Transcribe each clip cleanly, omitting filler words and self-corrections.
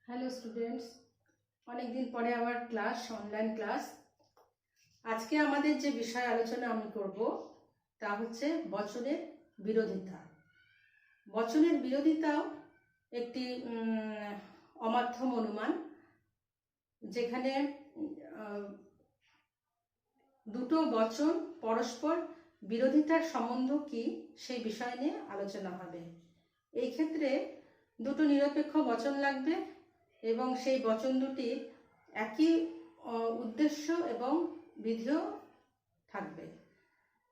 Hello students, অনেক দিন পরে আবার ক্লাস, অনলাইন ক্লাস। আজকে আমাদের যে বিষয় আলোচনা আমি করব তা হচ্ছে বচনের বিরোধিতা। বচনের বিরোধিতাও একটি অমাধ্যম অনুমান, যেখানে দুটো বচন পরস্পর বিরোধিতার সম্বন্ধ কি সেই বিষয় নিয়ে আলোচনা হবে। এই ক্ষেত্রে দুটো নিরপেক্ষ বচন লাগবে এবং সেই বচন দুটি একই উদ্দেশ্য এবং বিধেয় থাকবে।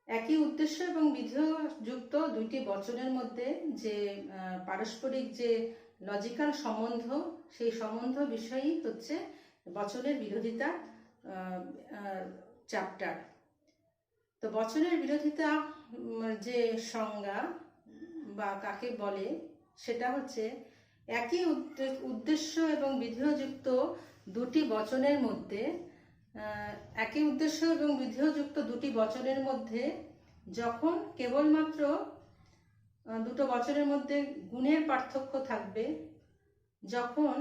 একই উদ্দেশ্য এবং বিধেয় যুক্ত দুইটি বচনের মধ্যে যে পারস্পরিক যে লজিক্যাল সম্বন্ধ, সেই সম্বন্ধ বিষয়ই হচ্ছে বচনের বিরোধিতা চ্যাপ্টার। তো বচনের বিরোধিতা যে সংজ্ঞা বা কাকে বলে সেটা হচ্ছে একই উদ্দেশ্য এবং বিধেয়যুক্ত দুটি বচনের মধ্যে একই উদ্দেশ্য এবং বিধেয়যুক্ত দুটি বচনের মধ্যে যখন কেবলমাত্র দুটো বচনের মধ্যে গুণের পার্থক্য থাকবে, যখন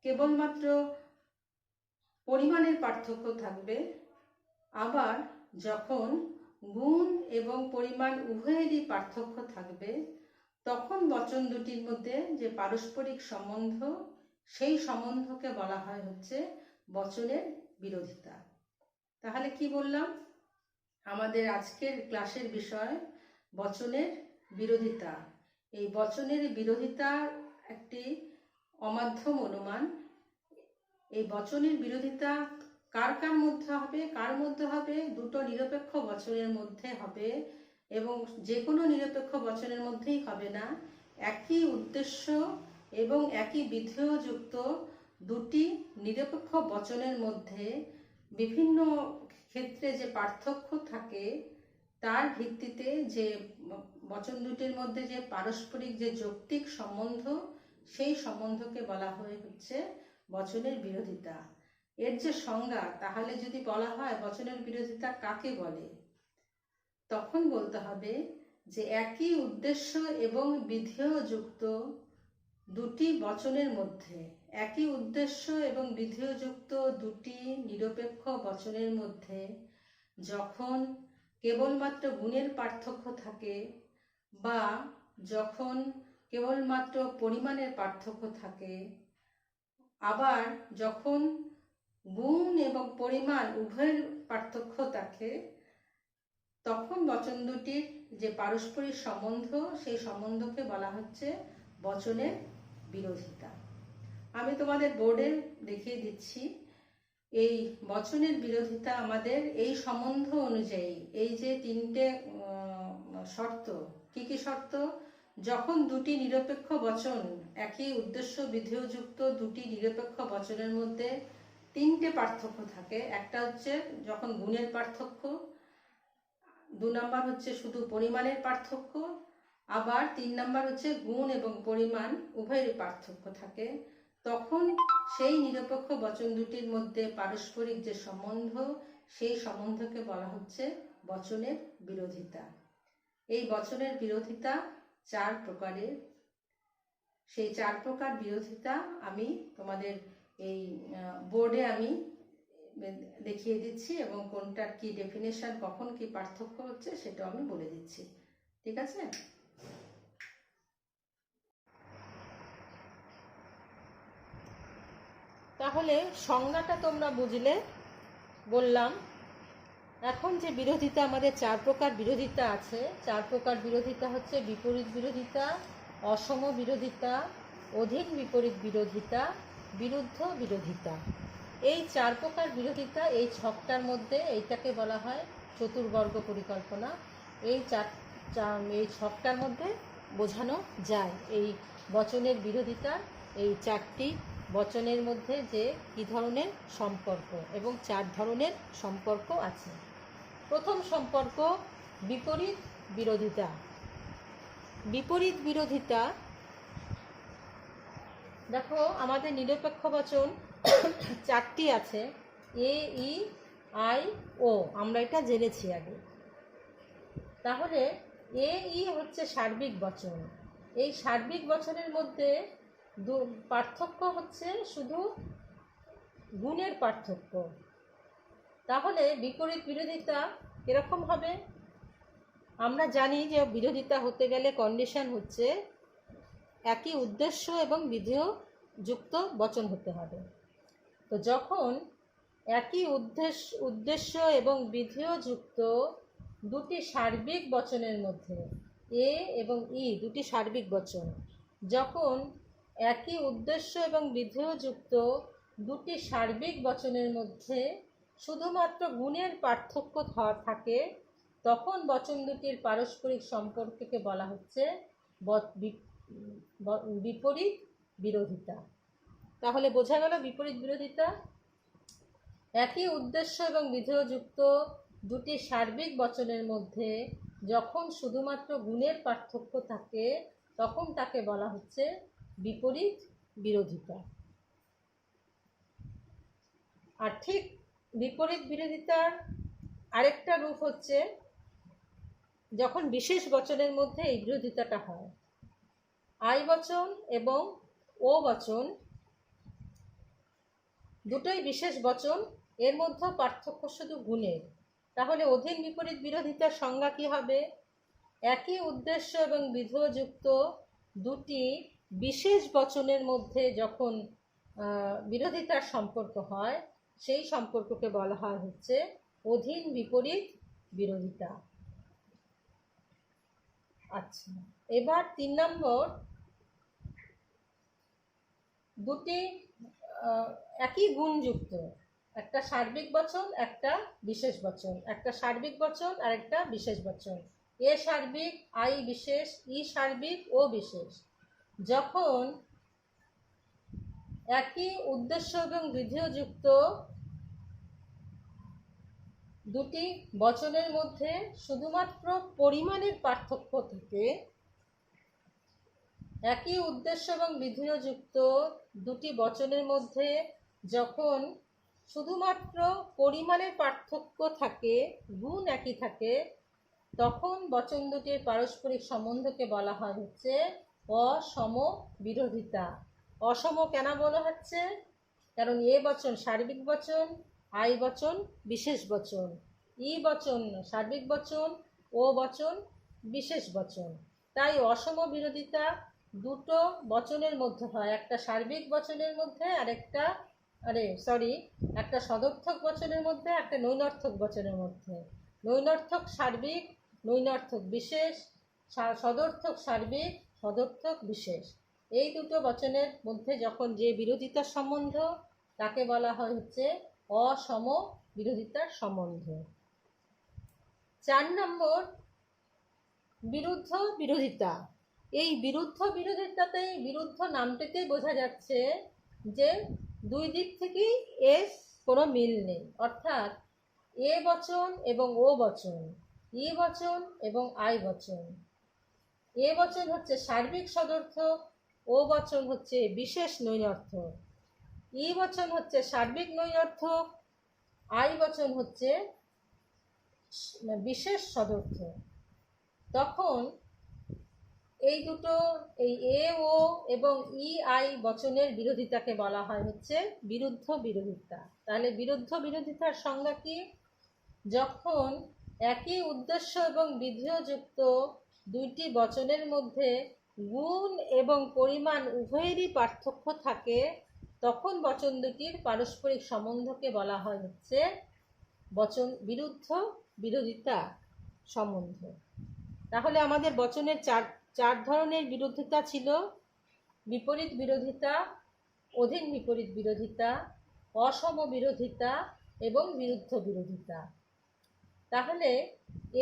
কেবলমাত্র পরিমাণের পার্থক্য থাকবে, আবার যখন গুণ এবং পরিমাণ উভয়েরই পার্থক্য থাকবে, তখন বচন দুটির মধ্যে যে পারস্পরিক সম্বন্ধ, সেই সম্বন্ধকে বলা হয় হচ্ছে বচনের বিরোধিতা। তাহলে কি বললাম? আমাদের আজকের ক্লাসের বিষয় বচনের বিরোধিতা। এই বচনের বিরোধিতা একটি অমাধ্যম অনুমান। এই বচনের বিরোধিতা কার কার মধ্যে হবে? কার মধ্যে হবে? দুটো নিরপেক্ষ বচনের মধ্যে হবে, এবং যে কোনো নিরপেক্ষ বচনের মধ্যেই হবে না। একই উদ্দেশ্য এবং একই বিধেয়যুক্ত দুটি নিরপেক্ষ বচনের মধ্যে বিভিন্ন ক্ষেত্রে যে পার্থক্য থাকে, তার ভিত্তিতে যে বচন দুটির মধ্যে যে পারস্পরিক যে যৌক্তিক সম্বন্ধ, সেই সম্বন্ধকে বলা হয়ে হচ্ছে বচনের বিরোধিতা। এর যে সংজ্ঞা, তাহলে যদি বলা হয় বচনের বিরোধিতা কাকে বলে, তখন বলতে হবে যে একই উদ্দেশ্য এবং বিধেয়যুক্ত দুটি বচনের মধ্যে, একই উদ্দেশ্য এবং বিধেয়যুক্ত দুটি নিরপেক্ষ বচনের মধ্যে যখন কেবলমাত্র গুণের পার্থক্য থাকে, বা যখন কেবলমাত্র পরিমাণের পার্থক্য থাকে, আবার যখন গুণ এবং পরিমাণ উভয়ের পার্থক্য থাকে, তখন বচন দুটির যে পারস্পরিক সম্বন্ধ, সেই সম্বন্ধকে বলা হচ্ছে বচনের বিরোধিতা। আমি তোমাদের বোর্ডে দেখিয়ে দিচ্ছি। এই বচনের বিরোধিতা আমাদের এই সম্বন্ধ অনুযায়ী, এই যে তিনটে শর্ত, কি কি শর্ত? যখন দুটি নিরপেক্ষ বচন, একই উদ্দেশ্য বিধেয়যুক্ত দুটি নিরপেক্ষ বচনের মধ্যে তিনটে পার্থক্য থাকে। একটা হচ্ছে যখন গুণের পার্থক্য, 2 নাম্বার হচ্ছে শুধু পরিমাণের পার্থক্য, আবার 3 নাম্বার হচ্ছে গুণ এবং পরিমাণ উভয়ের পার্থক্য থাকে, তখন সেই নিরপেক্ষ বচন দুটির মধ্যে পারস্পরিক যে সম্বন্ধ, সেই সম্বন্ধকে বলা হচ্ছে বচনের বিরোধিতা। এই বচনের বিরোধিতা 4 প্রকারের। সেই 4 প্রকার বিরোধিতা আমি তোমাদের এই বোর্ডে আমি দেখিয়ে দিচ্ছি, এবং কোনটার কি ডেফিনেশন, কখন কি পার্থক্য হচ্ছে সেটা আমি বলে দিচ্ছি। ঠিক আছে? তাহলে সংজ্ঞাটা তোমরা বুঝলে, বললাম। এখন যে বিরোধিতা, আমাদের 4 প্রকার বিরোধিতা আছে। 4 প্রকার বিরোধিতা হচ্ছে বিপরীত বিরোধিতা, অসম বিরোধিতা, অধিক বিপরীত বিরোধিতা, বিরুদ্ধ বিরোধিতা। এই 4 প্রকার বিরোধিতা এই ছকটার মধ্যে, এইটাকে বলা হয় চতুর্বর্গ পরিকল্পনা। এই ছকটার মধ্যে বোঝানো যায় এই বচনের বিরোধিতা, এই 4টি বচনের মধ্যে যে কী ধরনের সম্পর্ক, এবং 4 ধরনের সম্পর্ক আছে। প্রথম সম্পর্ক বিপরীত বিরোধিতা। বিপরীত বিরোধিতা, দেখো আমাদের নিরপেক্ষ বচন 4টি আছে, এ, ই, আই, ও। আমরা এটা জেনেছি আগে। তাহলে এ, ই হচ্ছে সার্বিক বচন। এই সার্বিক বচনের মধ্যে পার্থক্য হচ্ছে শুধু গুণের পার্থক্য। তাহলে বিপরীত বিরোধিতা এরকম হবে। আমরা জানি যে বিরোধিতা হতে গেলে কন্ডিশন হচ্ছে একই উদ্দেশ্য এবং বিধেয় যুক্ত বচন হতে হবে। তো যখন একই উদ্দেশ্য এবং বিধেয় যুক্ত দুটি সার্বিক বচনের মধ্যে, এ এবং ই দুটি সার্বিক বচন, যখন একই উদ্দেশ্য এবং বিধেয় যুক্ত দুটি সার্বিক বচনের মধ্যে শুধুমাত্র গুণের পার্থক্য থাকে, তখন বচন দুটির পারস্পরিক সম্পর্ককে বলা হচ্ছে বিপরীত বিরোধিতা। তাহলে বোঝা গেল বিপরীত বিরোধিতা। একই উদ্দেশ্য এবং বিধেয় যুক্ত দুটি সার্বিক বচনের মধ্যে যখন শুধুমাত্র গুণের পার্থক্য থাকে, তখন তাকে বলা হচ্ছে বিপরীত বিরোধিতা। আর ঠিক বিপরীত বিরোধিতার আরেকটা রূপ হচ্ছে যখন বিশেষ বচনের মধ্যে এই বিরোধিতাটা হয়। আই বচন এবং ও বচন দুটোই বিশেষ বচন, এর মধ্যে পার্থক্য শুধু গুণের। তাহলে অধীন বিপরীত বিরোধিতার সংজ্ঞা কি হবে? একই উদ্দেশ্য এবং বিধেয় যুক্ত দুটি বিশেষ বচনের মধ্যে যখন বিরোধিতার সম্পর্ক হয়, সেই সম্পর্ককে বলা হয় হচ্ছে অধীন বিপরীত বিরোধিতা। আচ্ছা, এবার 3 নম্বর, দুটি একই গুণযুক্ত, একটা সার্বিক বচন একটা বিশেষ বচন, একটা সার্বিক বচন আর একটা বিশেষ বচন, এ সার্বিক আই বিশেষ, ই সার্বিক ও বিশেষ, যখন একই উদ্দেশ্য এবং বিধেয় যুক্ত দুটি বচনের মধ্যে শুধুমাত্র পরিমাণের পার্থক্য থাকে, একই উদ্দেশ্য এবং বিধেয় যুক্ত দুটি বচনের মধ্যে যখন শুধুমাত্র পরিমাণের পার্থক্য থাকে, গুণ একই থাকে, তখন বচন দুটির পারস্পরিক সম্বন্ধকে বলা হয় হচ্ছে অসম বিরোধিতা। অসম কেন বলা হচ্ছে? কারণ এ বচন সার্বিক বচন, আই বচন বিশেষ বচন, ই বচন সার্বিক বচন, ও বচন বিশেষ বচন। তাই অসম বিরোধিতা দুটো বচনের মধ্যে হয়, একটা সার্বিক বচনের মধ্যে আর একটা একটা সদর্থক বচনের মধ্যে, একটা নৈনর্থক বচনের মধ্যে। নৈনর্থক সার্বিক, নৈনর্থক বিশেষ, সদর্থক সার্বিক, সদর্থক বিশেষ, এই দুটো বচনের মধ্যে যখন যে বিরোধিতার সম্বন্ধ, তাকে বলা হয় হচ্ছে অসম বিরোধিতার সম্বন্ধ। 4 নম্বর, বিরুদ্ধ বিরোধিতা। এই বিরুদ্ধ বিরোধিতাতেই, বিরুদ্ধ নামটিতেই বোঝা যাচ্ছে যে দুই দিক থেকেই এর কোনো মিল নেই, অর্থাৎ এ বচন এবং ও বচন, ই বচন এবং আই বচন। এ বচন হচ্ছে সার্বিক সদর্থক, ও বচন হচ্ছে বিশেষ নৈনর্থক, ই বচন হচ্ছে সার্বিক নৈনর্থক, আই বচন হচ্ছে বিশেষ সদর্থক। তখন এই দুটো, এই এ ও এবং ই আই বচনের বিরোধিতাকে বলা হয় হচ্ছে বিরুদ্ধ বিরোধিতা। তাহলে বিরুদ্ধ বিরোধিতার সংজ্ঞা কি? যখন একই উদ্দেশ্য এবং বিধেয় যুক্ত দুইটি বচনের মধ্যে গুণ এবং পরিমাণ উভয়েরই পার্থক্য থাকে, তখন বচন দুটির পারস্পরিক সম্বন্ধকে বলা হয় হচ্ছে বচন বিরুদ্ধ বিরোধিতা সম্বন্ধ। তাহলে আমাদের বচনের চার ধরনের বিরোধিতা ছিল: বিপরীত বিরোধিতা, অধীন বিপরীত বিরোধিতা, অসম বিরোধিতা এবং বিরুদ্ধ বিরোধিতা। তাহলে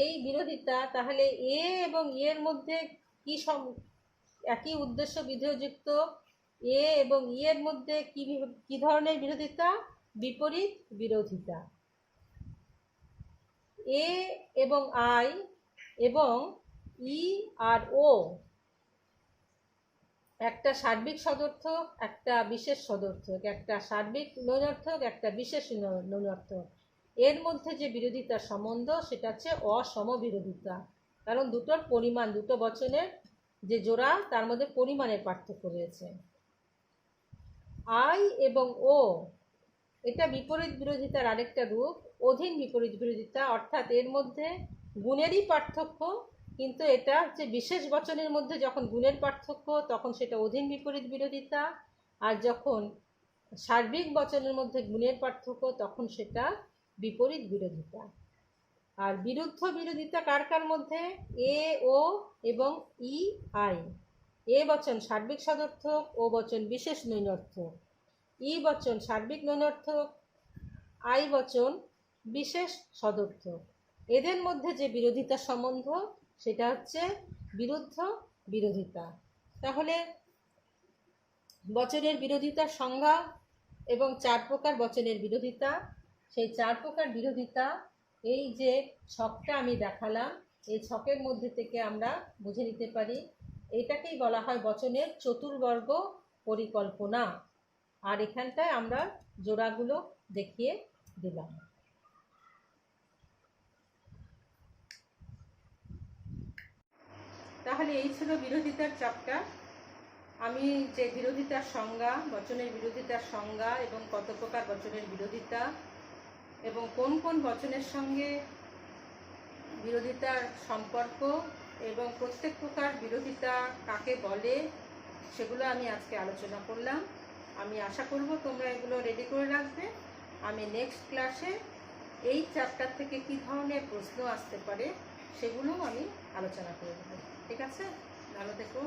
এই বিরোধিতা, তাহলে এ এবং এর মধ্যে কি একই উদ্দেশ্য বিধেয়যুক্ত এ এবং ই এর মধ্যে কি ধরনের বিরোধিতা? বিপরীত বিরোধিতা। এ এবং আই এবং ই আর ও একটা সার্বিক সদর্থক, একটা বিশেষ সদর্থক, একটা সার্বিক নৈনর্থক, একটা বিশেষ নৈনর্থক। এর মধ্যে যে বিরোধিতার সম্বন্ধ, সেটা হচ্ছে অসম বিরোধিতা। কারণ দুটোর পরিমাণ, দুটো বচনের যে জোড়া, তার মধ্যে পরিমাণের পার্থক্য রয়েছে। আই এবং ও, এটা বিপরীত বিরোধিতার আরেকটা রূপ, অধীন বিপরীত বিরোধিতা। অর্থাৎ এর মধ্যে গুণেরই পার্থক্য, কিন্তু এটা হচ্ছে বিশেষ বচনের মধ্যে যখন গুণের পার্থক্য তখন সেটা অধীন বিপরীত বিরোধিতা, আর যখন সার্বিক বচনের মধ্যে গুণের পার্থক্য তখন সেটা বিপরীত বিরোধিতা। আর বিরুদ্ধ বিরোধিতা কার কার মধ্যে? এ, ও এবং ই, আই। এ বচন সার্বিক সদর্থক, ও বচন বিশেষ নৈনর্থক। ই বচন সার্বিক নৈনর্থক, আই বচন বিশেষ সদর্থক। এদের মধ্যে যে বিরোধিতা সম্বন্ধ সেটা হচ্ছে বিরুদ্ধ বিরোধিতা। তাহলে বচনের বিরোধিতার সংজ্ঞা এবং 4 প্রকার বচনের বিরোধিতা, সেই 4 প্রকার বিরোধিতা এই যে ছকটা আমি দেখালাম, এই ছকের মধ্যে থেকে আমরা বুঝে নিতে পারি। এটাকেই বলা হয় বচনের চতুর্বর্গ পরিকল্পনা। আর এখানটায় আমরা জোড়াগুলো দেখিয়ে দিলাম। তাহলে এই ছিল বিরোধিতার চ্যাপ্টার। আমি যে বিরোধিতার সংজ্ঞা, বচনের বিরোধিতার সংজ্ঞা এবং কত প্রকার বচনের বিরোধিতা এবং কোন কোন বচনের সঙ্গে বিরোধিতার সম্পর্ক এবং প্রত্যেক প্রকার বিরোধিতা কাকে বলে সেগুলো আমি আজকে আলোচনা করলাম। আমি আশা করব তোমরা এগুলো রেডি করে রাখবে। আমি নেক্সট ক্লাসে এই চ্যাপ্টার থেকে কী ধরনের প্রশ্ন আসতে পারে সেগুলোও আমি আলোচনা করে দেবো। ঠিক আছে? ভালো থেকো।